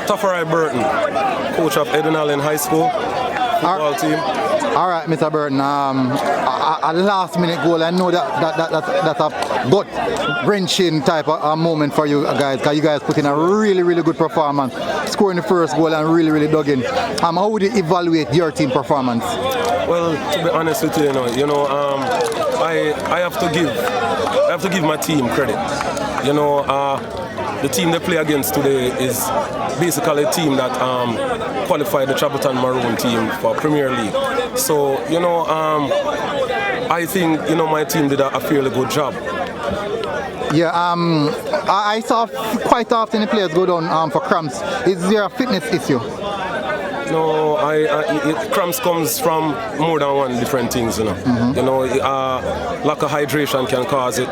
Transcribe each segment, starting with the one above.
Tafari Burton, coach of Edwin High School football team. All right, Mr. Burton. A last-minute goal. I know that's a gut-wrenching type of moment for you guys, because you guys put in a really good performance, scoring the first goal and really dug in. How would you evaluate your team performance? Well, to be honest with you, I have to give my team credit. The team they play against today is basically a team that qualified the Traverton Maroon team for Premier League. So, I think, my team did a fairly good job. Yeah, I saw quite often the players go down for cramps. Is there a fitness issue? No, cramps comes from more than one different things, lack of hydration can cause it,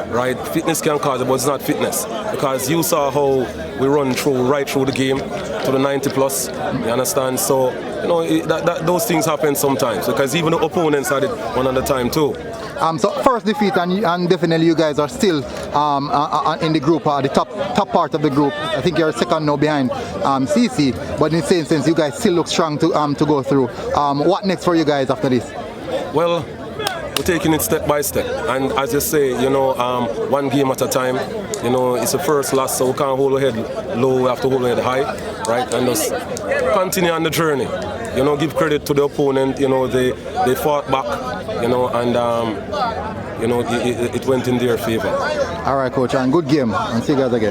right? Fitness can cause it, but it's not fitness, because you saw how we run right through the game to the 90 plus, you understand? So, those things happen sometimes, because even the opponents had it one at a time too. So first defeat, and definitely you guys are still in the group, the top part of the group. I think you're second now behind CC, but in the same sense, you guys still look strong to go through. What next for you guys after this? Well, we're taking it step by step, and as you say, one game at a time. It's the first loss, so we can't hold our head low. We have to hold our head high, right, and just continue on the journey. Give credit to the opponent. They fought back, and it went in their favor. All right, coach, and good game, and see you guys again.